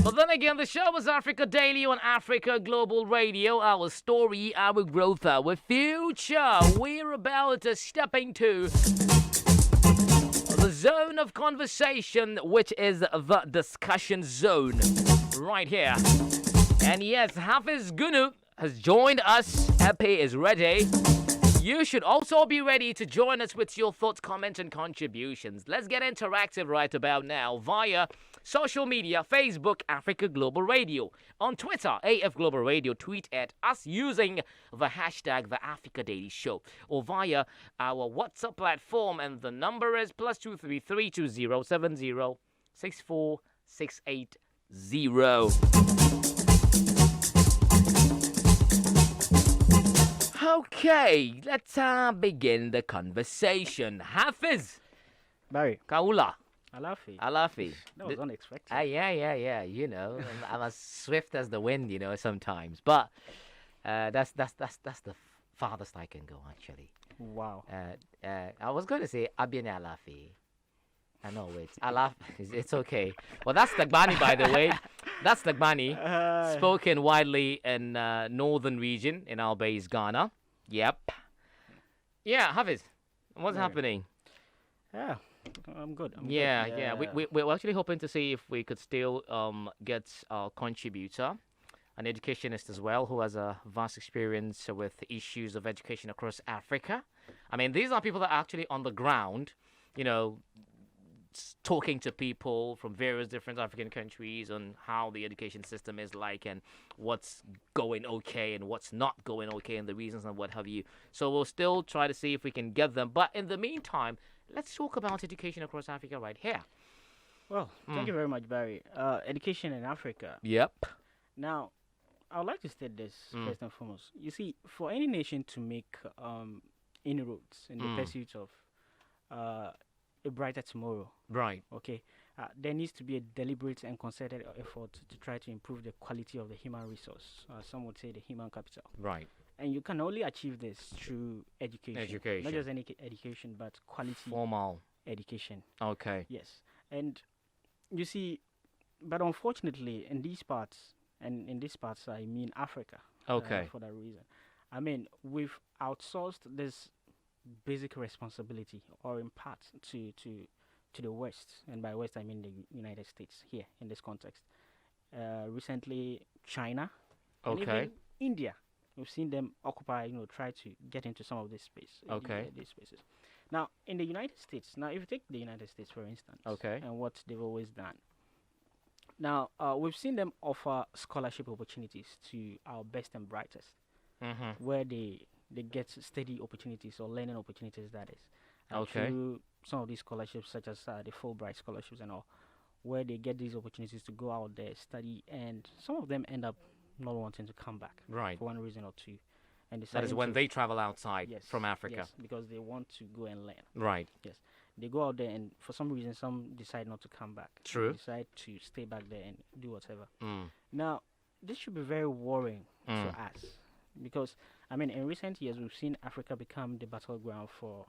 But then again, the show is Africa Daily on Africa Global Radio. Our story, our growth, our future. We're about to step into the zone of conversation, which is the discussion zone right here. And yes, Hafiz Gunu has joined us. Epi is ready. You should also be ready to join us with your thoughts, comments, and contributions. Let's get interactive right about now via social media, Facebook, Africa Global Radio. On Twitter, AF Global Radio, tweet at us using the hashtag The Africa Daily Show. Or via our WhatsApp platform, and the number is +233 2070 64680. Okay, let's begin the conversation. Hafiz. Barry. Kaula. Alafi. That was unexpected. Yeah. You know, I'm as swift as the wind, you know, sometimes. But that's the farthest I can go, actually. Wow. I was going to say Abine Alafi. I know, wait. Alaf, it's okay. Well, that's Dagbani, by the way. That's Dagbani, spoken widely in northern region in our base, Ghana. Yep. Yeah, Hafiz, what's happening? Yeah, I'm good. Yeah. We're actually hoping to see if we could still get a contributor, an educationist as well, who has a vast experience with issues of education across Africa. I mean, these are people that are actually on the ground, you know, talking to people from various different African countries on how the education system is like and what's going okay and what's not going okay and the reasons and what have you. So we'll still try to see if we can get them. But in the meantime, let's talk about education across Africa right here. Well, thank you very much, Barry. Education in Africa. Yep. Now, I would like to state this first and foremost. You see, for any nation to make inroads in the pursuit of a brighter tomorrow. Right. Okay. There needs to be a deliberate and concerted effort to try to improve the quality of the human resource. Some would say the human capital. Right. And you can only achieve this through education. Not just any education, but quality. Formal. Education. Okay. Yes. And you see, but unfortunately, in these parts, and in these parts, I mean Africa. Okay. For that reason. I mean, we've outsourced this basic responsibility, or in part, to the West, and by West I mean the United States here in this context. Recently, China, and even India, we've seen them occupy, try to get into some of this space. These spaces. Now, in the United States, if you take the United States for instance, and what they've always done. Now, we've seen them offer scholarship opportunities to our best and brightest, where they get steady opportunities or learning opportunities, that is. Through some of these scholarships, such as the Fulbright scholarships and all, where they get these opportunities to go out there, study, and some of them end up not wanting to come back for one reason or two. And that is when they travel outside from Africa. Yes, because they want to go and learn. Right. Yes. They go out there, and for some reason, some decide not to come back. True. They decide to stay back there and do whatever. Now, this should be very worrying to us. Because, I mean, in recent years, we've seen Africa become the battleground for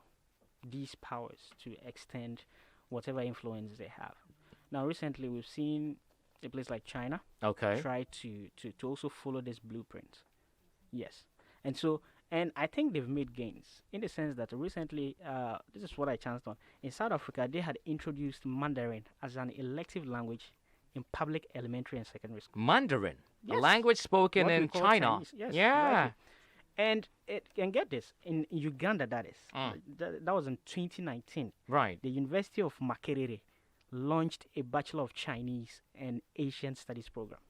these powers to extend whatever influence they have. Now, recently, we've seen a place like China try to also follow this blueprint. Yes. And I think they've made gains in the sense that recently, this is what I chanced on. In South Africa, they had introduced Mandarin as an elective language in public elementary and secondary school. Mandarin? Yes. A language spoken in China. Chinese. Yes, yeah. Exactly. And get this, in Uganda, that is. That was in 2019. Right. The University of Makerere launched a Bachelor of Chinese and Asian Studies program.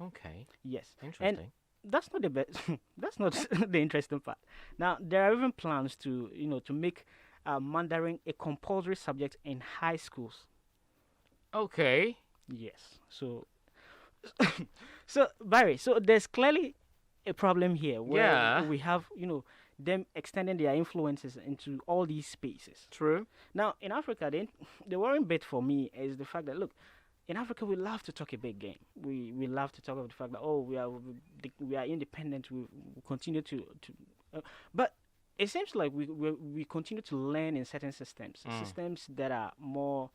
Okay. Yes. Interesting. And that's not the best. That's not the interesting part. Now, there are even plans to make Mandarin a compulsory subject in high schools. Okay. Yes. So Barry, so there's clearly a problem here where we have, them extending their influences into all these spaces. True. Now, in Africa, the worrying bit for me is the fact that, look, in Africa, we love to talk a big game. We love to talk about the fact that, we are independent. We continue to but it seems like we continue to learn in certain systems that are more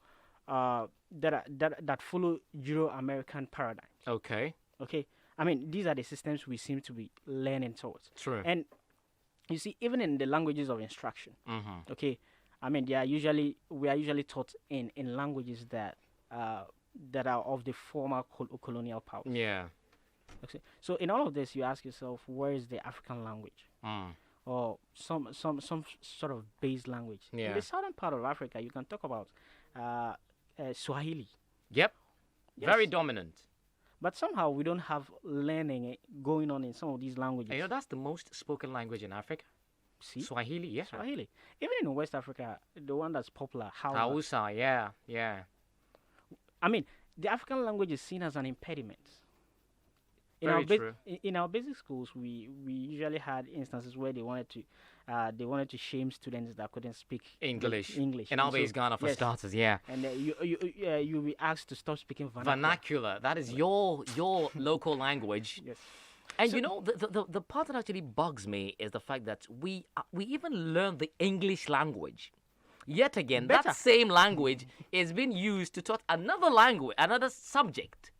that follow Euro-American paradigms. Okay. Okay, I mean these are the systems we seem to be learning towards. True. And you see, even in the languages of instruction, Mm-hmm. okay, I mean we are usually taught in languages that are of the former colonial powers. Yeah. Okay, so in all of this, you ask yourself, where is the African language? Mm. Or some sort of base language. In Yeah. the southern part of Africa, you can talk about Swahili. Yep. Yes. Very dominant. But somehow we don't have learning going on in some of these languages. And you know, that's the most spoken language in Africa. See? Swahili, yeah. Swahili. Even in West Africa, the one that's popular, Hausa. Hausa, yeah, yeah. I mean, the African language is seen as an impediment. Very true. In our basic schools, we usually had instances where they wanted to shame students that couldn't speak English. English. In And our base Ghana, for yes. starters, yeah. And you'll be asked to stop speaking vernacular. Vernacular. That is your local language. Yes. And So- you know, the part that actually bugs me is the fact that we even learn the English language. Yet again, Better. that same language is being used to taught another language, another subject.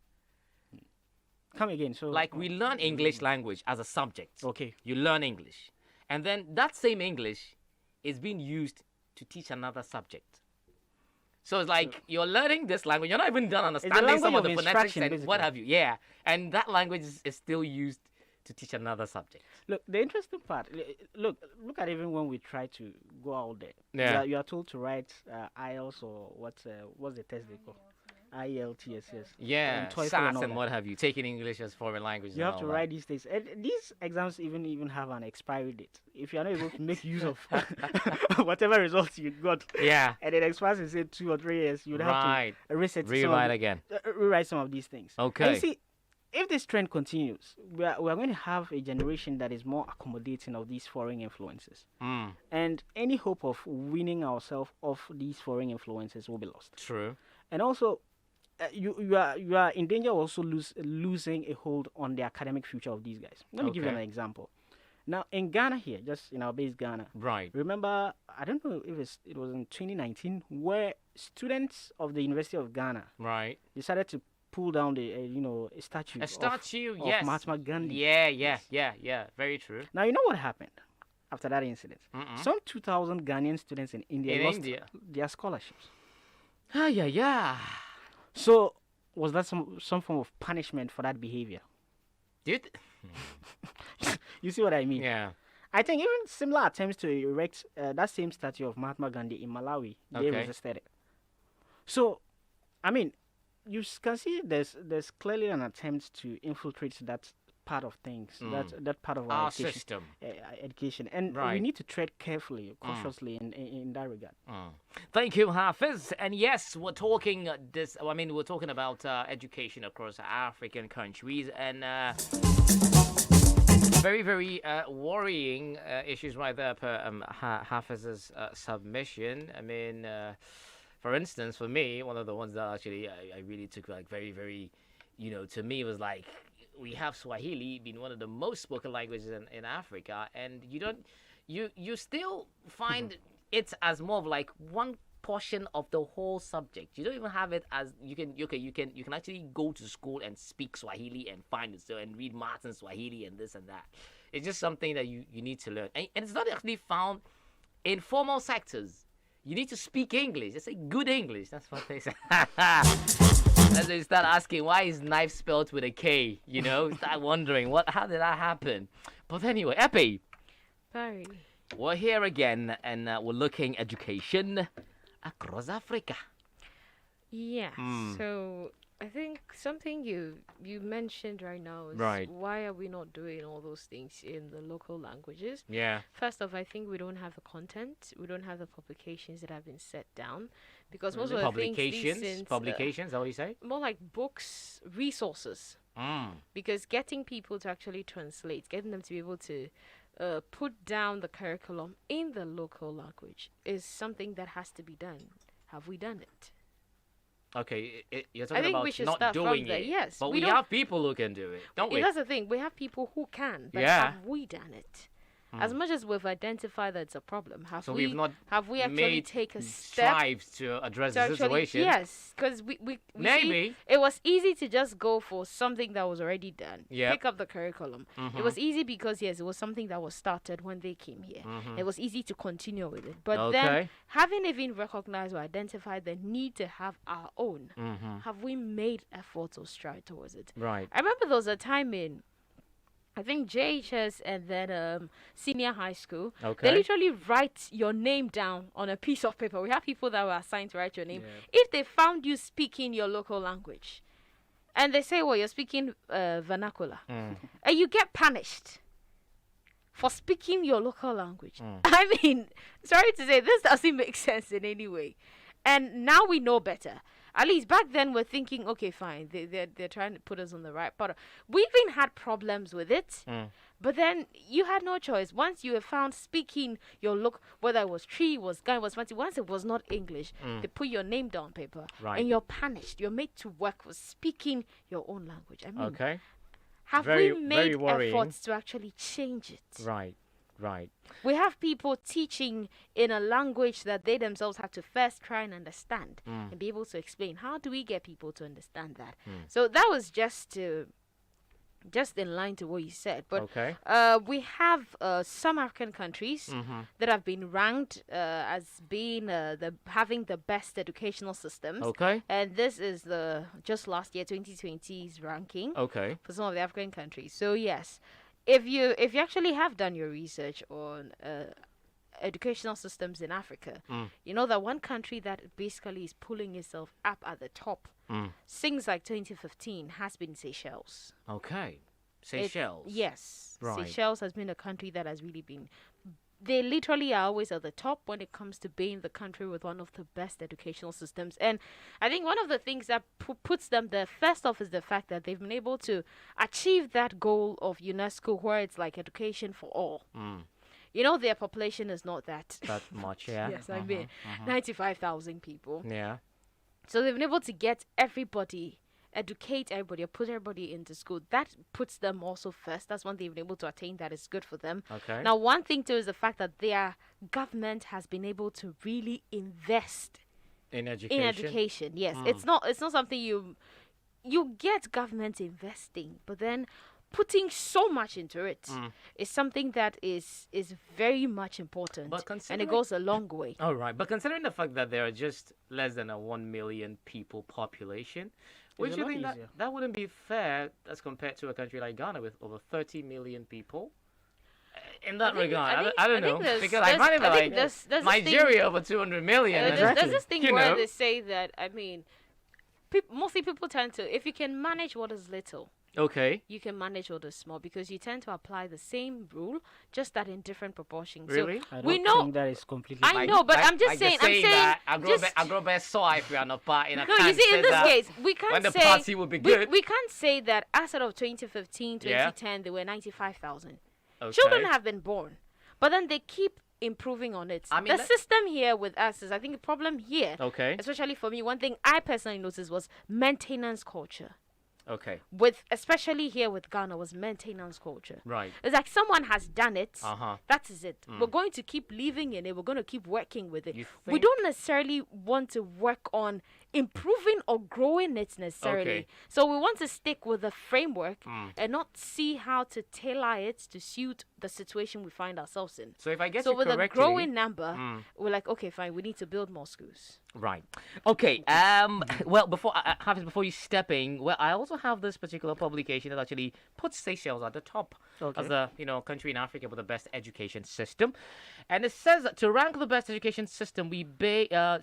Come again. So Like we learn English language as a subject. Okay. You learn English. And then that same English is being used to teach another subject. So it's like you're learning this language. You're not even done understanding some of language the of phonetics instruction, and what basically. have you. Yeah. And that language is still used to teach another subject. Look, the interesting part. Look at even when we try to go out there. Yeah. You are told to write IELTS or what's the test they call? IELTS, yes. Yeah. TOEFL SAS and all and that. what have you. Taking English as foreign language. You have to write these things. And these exams even have an expiry date. If you are not able to make use of whatever results you got, Yeah. and it expires in say 2 or 3 years, you'd have Right. to reset Rewrite again. rewrite some of these things. Okay. And you see, if this trend continues, we are going to have a generation that is more accommodating of these foreign influences. Mm, And any hope of winning ourselves off these foreign influences will be lost. true. And also, you are in danger of also losing a hold on the academic future of these guys. Let me give you an Okay. example. Now, in Ghana here, just in our base Ghana, Right. remember, I don't know if it was in 2019, where students of the University of Ghana Right. decided to pull down a statue. A statue, of yes. Mahatma Gandhi. Yeah. Very true. Now, you know what happened after that incident? Mm-mm. Some 2,000 Ghanaian students in India In lost India. their scholarships. Yeah. So, was that some form of punishment for that behavior? Dude. You see what I mean? Yeah. I think even similar attempts to erect that same statue of Mahatma Gandhi in Malawi, they Okay. resisted it. So, I mean, you can see there's clearly an attempt to infiltrate that part of things, that part of our, Our education, system. education, and we Right. need to tread carefully, cautiously in that regard. Thank you, Hafiz. And yes, we're talking we're talking about education across African countries and very, very worrying issues right there per Hafiz's submission. I mean, for instance, for me, one of the ones that actually I really took like very, very, to me was like, we have Swahili being one of the most spoken languages in Africa, and you still find it as more of like one portion of the whole subject. You don't even have it as you can actually go to school and speak Swahili and find it and read Martin Swahili and this and that. It's just something that you need to learn, and it's not actually found in formal sectors. You need to speak English. They say good English. That's what they say. As they start asking, why is knife spelled with a K? Start wondering, how did that happen? But anyway, Epi, Sorry. we're here again, and we're looking education across Africa. Yeah. So I think something you mentioned right now is Right. why are we not doing all those things in the local languages? Yeah. First off, I think we don't have the content. We don't have the publications that have been set down because most Really? of the things these Publications, is that what you say? more like books, resources. Because getting people to actually translate, getting them to be able to put down the curriculum in the local language is something that has to be done. Have we done it? Okay, you're I talking think about we should not start from doing there. it. Yes, But we don't- have people who can do it, don't we? That's the thing. We have people who can, but Yeah. have we done it? As much as we've identified that it's a problem, So we've not have we actually made take a step strives to address to the actually, situation. yes, because we Maybe. see, it was easy to just go for something that was already done. Yep. Pick up the curriculum. It was easy because yes, it was something that was started when they came here. It was easy to continue with it. But then Okay. having even recognized or identified the need to have our own, have we made efforts or stride towards it? Right. I remember there was a time in, I think JHS and then senior high school. Okay. They literally write your name down on a piece of paper. We have people that were assigned to write your name. Yeah. If they found you speaking your local language, and they say, well, you're speaking vernacular, and you get punished for speaking your local language. I mean, sorry to say, this doesn't make sense in any way. And now we know better. At least back then we're thinking, okay, fine, they're trying to put us on the right path. We even had problems with it, but then you had no choice. Once you were found speaking your whether it was tree, was guy, was fancy, once it was not English, they put your name down on paper, Right. and you're punished. You're made to work for speaking your own language. I mean, Okay. have Very- we very made worrying. efforts to actually change it? Right. Right. We have people teaching in a language that they themselves have to first try and understand and be able to explain. How do we get people to understand that? So that was just in line to what you said. But Okay. we have some African countries that have been ranked as being having the best educational systems. Okay. And this is the just last year 2020's ranking Okay. for some of the African countries. So yes, if you actually have done your research on educational systems in Africa, you know that one country that basically is pulling itself up at the top since like 2015 has been Seychelles. Okay. Seychelles. Yes, Right. Seychelles has been a country that has really been. They literally are always at the top when it comes to being the country with one of the best educational systems. And I think one of the things that puts them there, first off, is the fact that they've been able to achieve that goal of UNESCO where it's like education for all. You know, their population is not that. That much, yeah. Yes, I mean, 95,000 people. Yeah. So they've been able to get everybody, educate everybody, or put everybody into school. That puts them also first. That's one thing they've been able to attain that is good for them. Okay. Now, one thing too is the fact that their government has been able to really invest In education. in education. Yes, it's not something you get government investing, but then putting so much into it is something that is very much important, But and considering- it goes a long way. All right, but considering the fact that there are just less than a 1 million people population, would a you lot think easier. that wouldn't be fair as compared to a country like Ghana with over 30 million people? In that regard, I don't know, because I find it like there's this Nigeria over 200 million. and- there's this thing you where know. they say that, I mean, mostly people tend to, if you can manage what is little, Okay. you can manage what is small, because you tend to apply the same rule, just that in different proportions. Really? So I we don't know. think that is completely. I know, but I'm just saying. I'm saying. that I just- grow best so if we are not part in a no, you see, in this case, we can't when the say. party will be good. We can't say that as of 2015, Yeah. 2010, there were 95,000. Okay. Children have been born, but then they keep improving on it. I mean, the system here with us is, I think, the problem here, Okay. especially for me, one thing I personally noticed was maintenance culture. Okay. Especially here with Ghana, was maintenance culture. Right. It's like someone has done it. Uh-huh. That is it. We're going to keep living in it. We're going to keep working with it. You We think- don't necessarily want to work on improving or growing it necessarily. Okay. So we want to stick with the framework and not see how to tailor it to suit the situation we find ourselves in. So if I get So you with a correctly, growing number, we're like, okay, fine, we need to build more schools. Right. Okay. Well, before you stepping, well, I also have this particular publication that actually puts Seychelles at the top Okay. as a country in Africa with the best education system, and it says that to rank the best education system,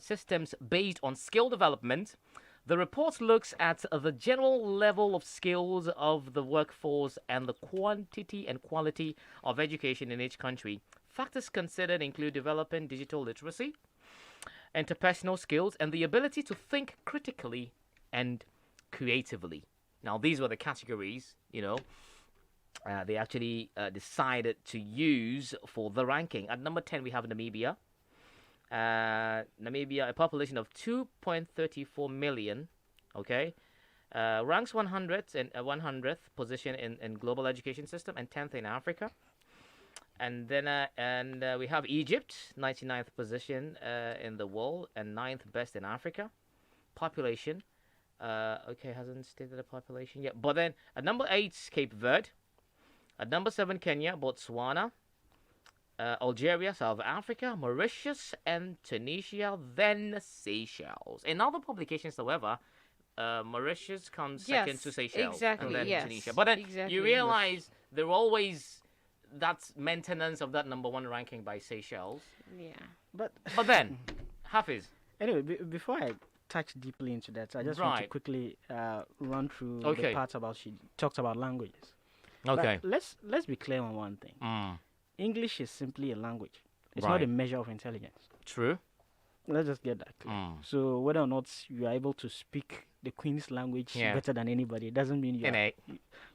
systems based on skill development. The report looks at the general level of skills of the workforce and the quantity and quality of education in each country. Factors considered include developing digital literacy, interpersonal skills, and the ability to think critically and creatively. Now, these were the categories, they actually decided to use for the ranking. At number 10, we have Namibia. Namibia, a population of 2.34 million, okay, ranks 100th position in global education system and 10th in Africa. And we have Egypt, 99th position in the world and ninth best in Africa. Population, okay, hasn't stated the population yet. But then at number 8, Cape Verde. At number 7, Kenya, Botswana, Algeria, South Africa, Mauritius, and Tunisia, then Seychelles. In other publications, however, Mauritius comes second to Seychelles, exactly, and then yes, Tunisia. But then exactly, you realize there are always that's maintenance of that number 1 ranking by Seychelles. Yeah. But then, Hafiz. anyway, before I touch deeply into that, I just want to Right. quickly run through Okay. the parts about she talked about languages. Okay. But let's be clear on one thing. English is simply a language. It's not Right. a measure of intelligence. True. Let's just get that clear. So whether or not you are able to speak the Queen's language Yeah. better than anybody, it doesn't mean NA.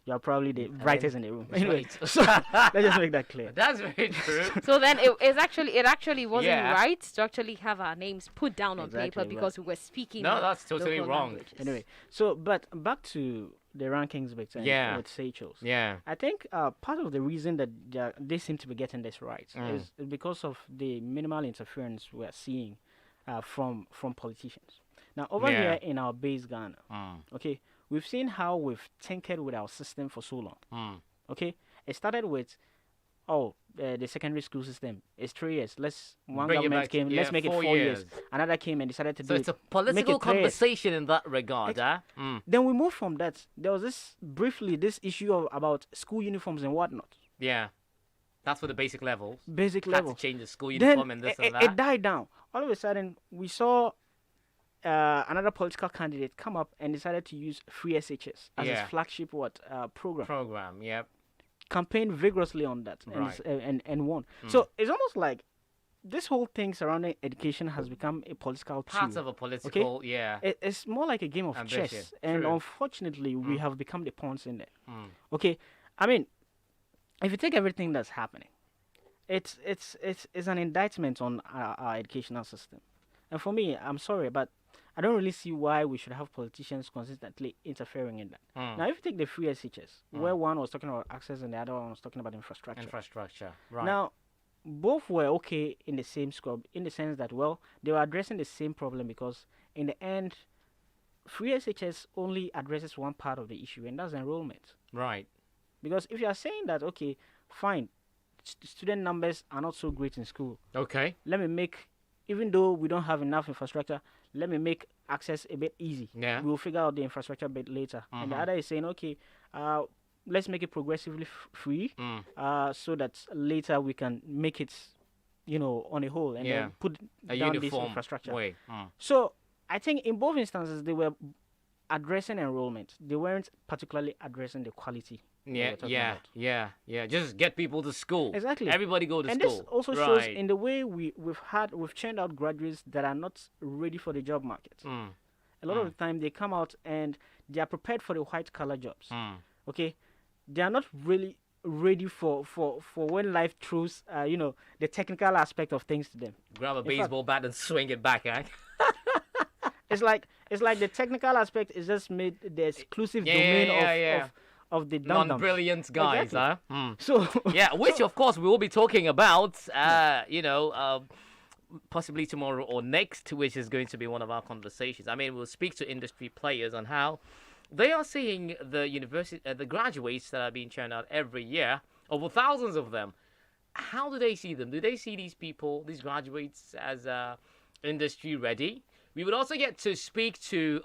you are probably the brightest in the room. Anyway, Right. so let's just make that clear. That's very true. So then it actually wasn't Yeah. right to actually have our names put down on Exactly, paper but- because we were speaking. No, that's totally local wrong. languages. Anyway, so but back to the rankings bit and Yeah. with Seychelles. Yeah. I think part of the reason that they seem to be getting this right Mm. is because of the minimal interference we're seeing from politicians. Now, over Yeah. here in our base Ghana, okay, we've seen how we've tinkered with our system for so long. Okay, it started with, the secondary school system is 3 years. One Bring it government back, came, let's make it 4 4 years. years. Another came and decided to So do it's it. a political it 3 years. conversation in that regard, Then we moved from that. There was this issue about school uniforms and whatnot. Yeah. That's for the basic levels. Basic Had level. to change the school Then uniform and this and it that. died down. All of a sudden, we saw another political candidate come up and decided to use free SHS as Yeah. his flagship program. Program, yep. Campaigned vigorously on that Right. and won. So it's almost like this whole thing surrounding education has become a political Part tool. of a political, yeah. It's more like a game of Ambition. chess, and True. unfortunately, we have become the pawns in there. Mm. Okay, I mean, if you take everything that's happening, it's an indictment on our educational system. And for me, I'm sorry, but I don't really see why we should have politicians consistently interfering in that. Now, if you take the free SHS, where one was talking about access and the other one was talking about infrastructure. Infrastructure, right. Now, both were okay in the same scope, in the sense that, well, they were addressing the same problem because, in the end, free SHS only addresses one part of the issue, and that's enrollment. Right. Because if you are saying that, okay, fine, student numbers are not so great in school, Okay. let me make, even though we don't have enough infrastructure, let me make access a bit easy. Yeah. We'll figure out the infrastructure a bit later. And the other is saying, okay, let's make it progressively free, so that later we can make it, on a whole, and Yeah. then put A down this uniform infrastructure. way. So I think in both instances they were addressing enrollment. They weren't particularly addressing the quality. that Yeah, we're talking yeah, about. yeah. Just get people to school. Exactly. Everybody go to And school. this also right. shows in the way we've churned out graduates that are not ready for the job market. A lot of the time they come out and they are prepared for the white collar jobs. Okay, they are not really ready for when life throws the technical aspect of things to them. Grab a fact- baseball bat and swing it back, eh? It's like the technical aspect is just made the exclusive Yeah, domain yeah. of the dum-dums. Non-brilliant guys, Exactly. huh? So Yeah, which of course we will be talking about, possibly tomorrow or next, which is going to be one of our conversations. I mean, we'll speak to industry players on how they are seeing the the graduates that are being churned out every year, over thousands of them. How do they see them? Do they see these people, these graduates, as industry ready? We would also get to speak to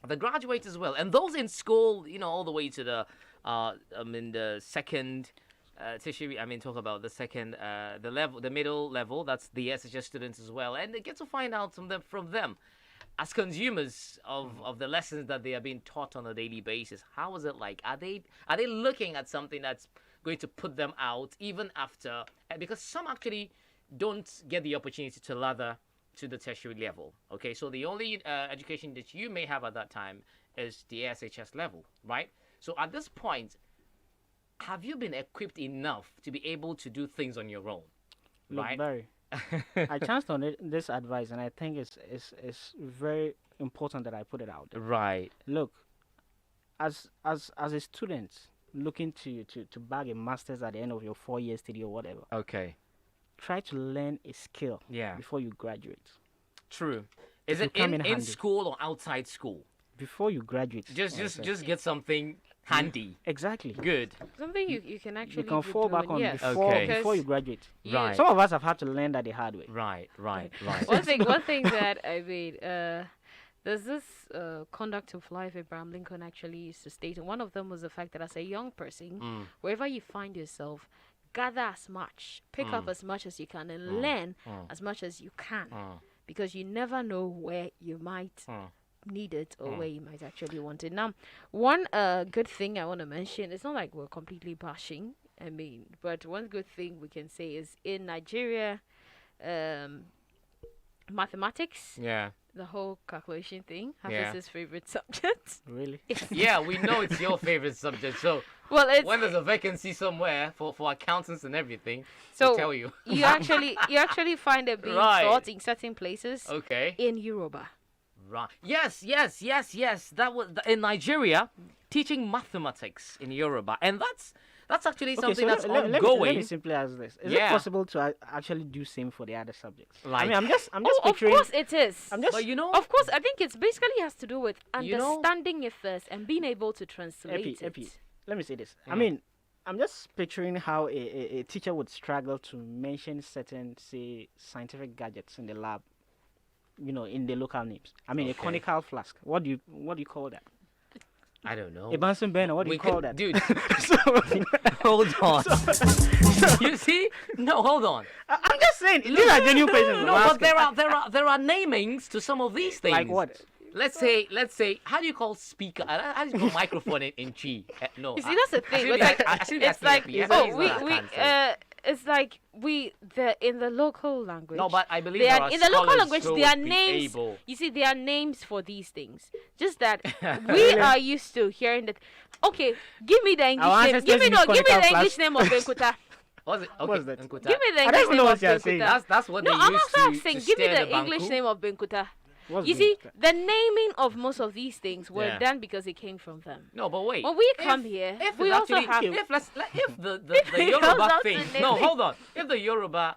the graduates as well, and those in school, all the way to the second tertiary. Talk about the second, the middle level. That's the SHS students as well, and they get to find out from them, as consumers of the lessons that they are being taught on a daily basis. How is it like? Are they looking at something that's going to put them out even after? Because some actually don't get the opportunity to lather to the tertiary level. Okay, so the only education that you may have at that time is the SHS level, right? So at this point, have you been equipped enough to be able to do things on your own? look, Right? Barry, I chanced on this advice, and I think it's very important that I put it out there. Right. Look, as a student, looking to bag a master's at the end of your 4 year study or whatever, Okay. try to learn a skill Yeah. before you graduate. True. Is It it will come in in handy. school or outside school? Before you graduate. Just get something handy. Exactly. Good. Something you can actually You can be fall back doing, on yes. before Okay. before you graduate. Yeah. Right. Some of us have had to learn that the hard way. Right. Right. One thing that I mean, there's this conduct of life Abraham Lincoln actually used to state, and one of them was the fact that as a young person, wherever you find yourself, gather as much, pick up as much as you can, and learn as much as you can, because you never know where you might need it or where you might actually want it. Now, one good thing I want to mention, it's not like we're completely bashing, I mean, but one good thing we can say is in Nigeria, mathematics, Yeah. the whole calculation thing, Yeah. is his favorite subject. Really? Yeah, we know it's your favorite subject. So Well, it's when there's a vacancy somewhere for accountants and everything, so we'll tell you. you actually find it being Right. taught in certain places Okay. in Yoruba. Right. Yes. That was in Nigeria, teaching mathematics in Yoruba, and that's actually something that's let me ongoing. simply ask this: is Yeah. it possible to actually do same for the other subjects? I Like- mean, I'm just Oh, of picturing. course it is. I'm just. But you know, Of course, I think it's basically has to do with You know- understanding it first and being able to translate Epi, it. let me say this. I Mm. mean, I'm just picturing how a teacher would struggle to mention certain, say, scientific gadgets in the lab, in the local names. I mean, Okay. a conical flask. What do you call that? I don't know. A Bunsen burner. What do We you call could- that? dude? So, Hold on. You see? No, hold on. I'm just saying. These are genuine questions. No, I'm but asking. there are namings to some of these things. Like what? Let's say, how do you call speaker? How do you call microphone in Chi? No. You see, that's the thing. should It's be- like, I should be it's asking like Epi. Epi oh, is we not- I we can't say. it's like in the local language. No, but I believe they there are are in the local scholars language. who There are would be names. able- You see, there are names for these things. Just that we are used to hearing that. Okay, give me the English Our name. ancestors Give me used the conical English flask. name of Benkuta. What's it? Okay. What's that? Nkuta. Give me the I English don't name know of what you're saying. Benkuta. That's what No, they I'm used also to saying. to Give me stir the English banku. name of Benkuta. What's You see, Benkuta? the naming of most of these things were Yeah. done because it came from them. No, but wait. When we come here, if we it's also actually, have. if the It Yoruba comes out thing. to No, naming. hold on. If the Yoruba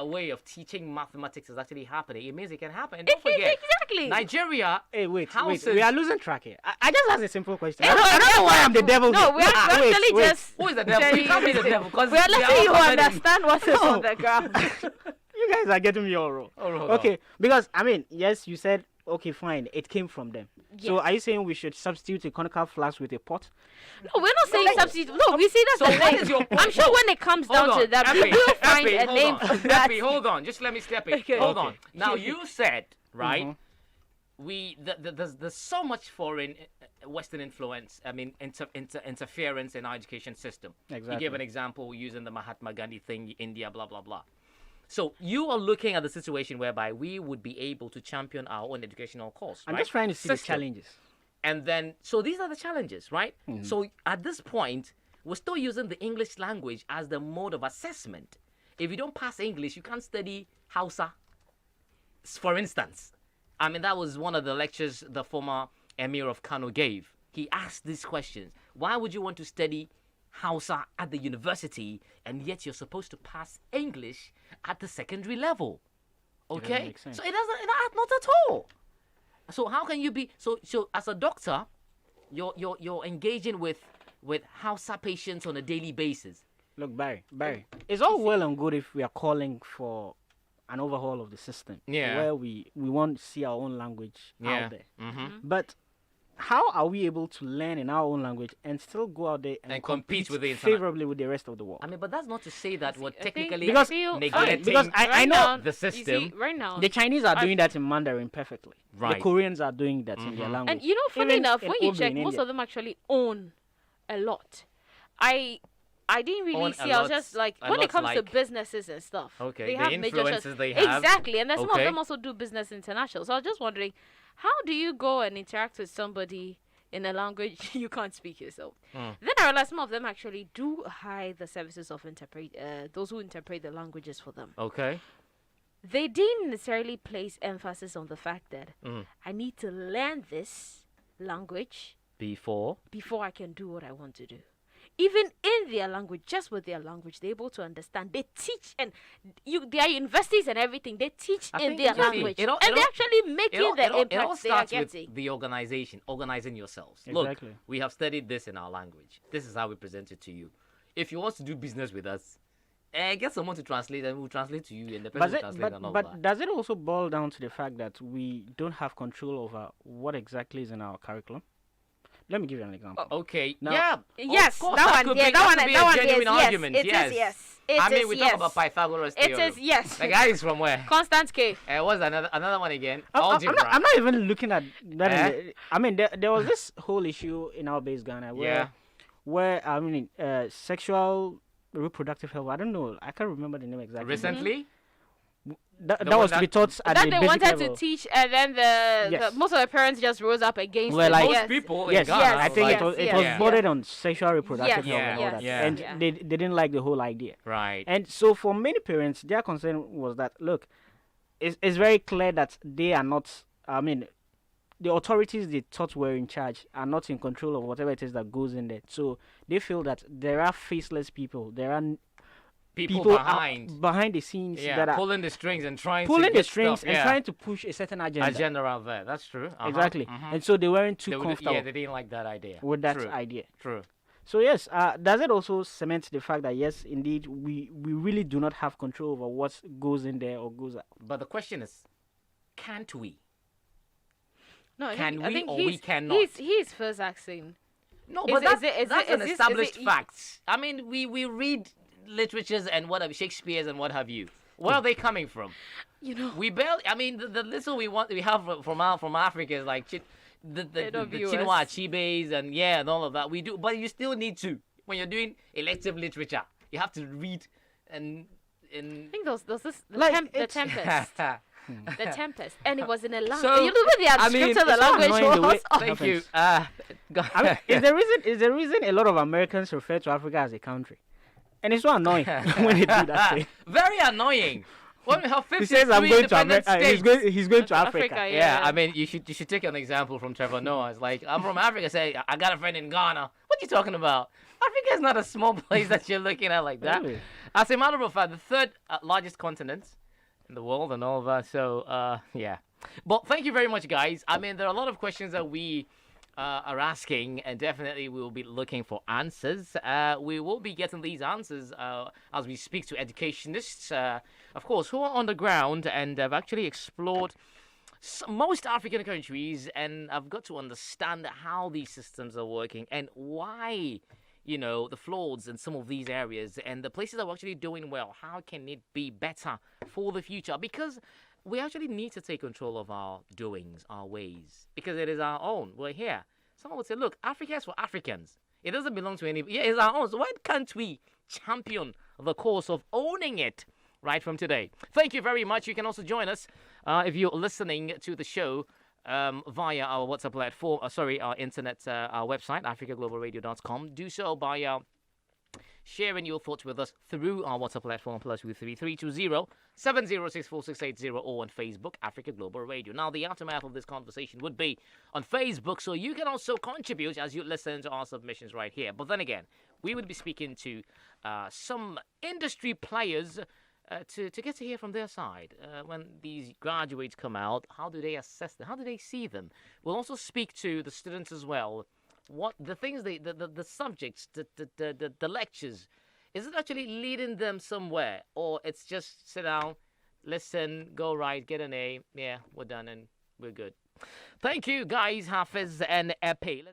way of teaching mathematics is actually happening, it means it can happen. And don't forget, Exactly. Nigeria. Hey, wait. houses- We are losing track here. I just asked a simple question. Eh, I don't well, know why I'm the devil. No, here. we are Wait, actually wait. just. Who is the devil? You can't be the devil because We are letting you understand what is No. on the ground. You guys are getting me all wrong. Hold Okay, because I mean, yes, you said okay, fine, it came from them. So Yes. are you saying we should substitute a conical flask with a pot? No, we're not saying substitute. No, we see that's So the what thing. is your point? I'm sure when it comes Hold down on. to that, we Epi, will find Epi, a hold name on. for that. Epi, hold on. Just let me step in. Okay. Hold on. Okay. Now you said right. Mhm. There's so much foreign Western influence. I mean, interference in our education system. You Exactly. gave an example using the Mahatma Gandhi thing, India, blah blah blah. So you are looking at the situation whereby we would be able to champion our own educational course. I'm right? just trying to see the System. challenges. And then, so these are the challenges, right? Mm-hmm. So at this point, we're still using the English language as the mode of assessment. If you don't pass English, you can't study Hausa. For instance, I mean, that was one of the lectures the former Emir of Kano gave. He asked these questions. Why would you want to study Hausa at the university and yet you're supposed to pass English at the secondary level? doesn't Okay? make sense. So it doesn't, not at all. So how can you be so as a doctor, you're engaging with Hausa patients on a daily basis. Look, Barry, it's all well and good if we are calling for an overhaul of the system. Yeah. Where we want to see our own language Yeah. out there. Mm-hmm. But how are we able to learn in our own language and still go out there And compete with the interna- favorably with the rest of the world? I mean, but that's not to say that we're I think- technically Because- neglecting because I know now, the you system. see, right now, The Chinese are doing that in Mandarin perfectly. Right. The Koreans are doing that in their Mhm. language. and you know, funny Even enough, in when you Obi check, in most India. of them actually own a lot. I didn't really Own a see. I was lot- just like a when lot it comes to like- businesses and stuff. Okay, they the have major influences they have. Exactly, and then some of Okay. them also do business international. So I was just wondering, how do you go and interact with somebody in a language you can't speak yourself? Mm. Then I realized some of them actually do hire the services of those who interpret the languages for them. Okay. They didn't necessarily place emphasis on the fact that Mm. I need to learn this language Before. before I can do what I want to do. even in their language, just with their language, they're able to understand. They teach, and their universities and everything, they teach in their language. They're actually making the impact it all they are starts with getting. the organization, organizing yourselves. Exactly. Look, we have studied this in our language. This is how we present it to you. If you want to do business with us, get someone to translate, and we'll translate to you, and the person will translate and all but that. does it also boil down to the fact that we don't have control over what exactly is in our curriculum? Let me give you an example. Okay. Now- Yeah. Yes, Of course, that could one. Yeah, be, that one. could be That a one. genuine Yes, argument. yes. Yes. It is. Yes. It I mean, is, we yes. talk about Pythagoras theorem. It is. Yes. The guy is from where? Constant K. What's another one again? I'm Algebra. not even looking at that. Eh? I mean, there was this whole issue in our base Ghana where I mean, sexual reproductive health. I don't know. I can't remember the name exactly. Recently? That one was to be taught at That the they basic wanted level. to teach, and then Yes. most of the parents just rose up against Well, it. like- Most Yes. people in Yes, Ghana. yes, I think like, it was yes. bordered on sexual reproductive Yes, health and all yes, that, yeah. and Yeah. they didn't like the whole idea. Right. And so for many parents, their concern was that look, it's very clear that they are not. I mean, the authorities they thought were in charge are not in control of whatever it is that goes in there. So they feel that there are faceless people. There are people behind the scenes Yeah, that are pulling the strings and trying to pulling the get strings stuff, and yeah. trying to push a certain agenda. agenda out there. That's true. Uh-huh, Exactly. mhm. And so they weren't too They would- comfortable yeah, they didn't like that idea. with that True. idea. True. So yes, does it also cement the fact that yes, indeed, we really do not have control over what goes in there or goes out? But the question is, can't we? No, I Can think, I we think or he's, we cannot? He's first asking. No, Is but it- that's, is it- is that's it- an is this- established is it- fact. I mean, we read literatures and what have Shakespeare's and what have you. Where are they coming from? You know. We barely. I mean, the little we have from Africa is like the Chinua Achebes and all of that. We do, but you still need to when you're doing elective literature. You have to read and. I think there was this the, Like, the it's- Tempest. The Tempest, and it was in a language. So, You look at the I mean, description of the it's language annoying the way- was. Thank you. I mean, is the reason a lot of Americans refer to Africa as a country, and it's so annoying when they do that thing. Very annoying. When we have He 53 says, "I'm going to independent America." states. He's going to Africa, Africa. Yeah, I mean, you should take an example from Trevor Noah. It's like, I'm from Africa. Say, I got a friend in Ghana. What are you talking about? Africa is not a small place that you're looking at like that. Really? As a matter of fact, the third largest continent in the world and all of that. So, yeah. But thank you very much, guys. I mean, there are a lot of questions that we are asking, and definitely we will be looking for answers. We will be getting these answers as we speak to educationists, of course, who are on the ground and have actually explored most African countries, and I've got to understand how these systems are working and why, the flaws in some of these areas and the places that are actually doing well. How can it be better for the future? Because we actually need to take control of our doings, our ways, because it is our own. We're here. Someone would say, look, Africa is for Africans. It doesn't belong to anybody. Yeah, it's our own. So why can't we champion the cause of owning it right from today? Thank you very much. You can also join us if you're listening to the show via our WhatsApp platform, our internet, our website, africaglobalradio.com. Do so by sharing your thoughts with us through our WhatsApp platform, +3320 7064680, or on Facebook, Africa Global Radio. Now, the aftermath of this conversation would be on Facebook, so you can also contribute as you listen to our submissions right here. But then again, we would be speaking to some industry players to get to hear from their side. When these graduates come out, how do they assess them? How do they see them? We'll also speak to the students as well. What the things the subjects, the lectures, is it actually leading them somewhere, or it's just sit down, listen, go right, get an A, yeah, we're done and we're good. Thank you, guys, Hafiz and Epe.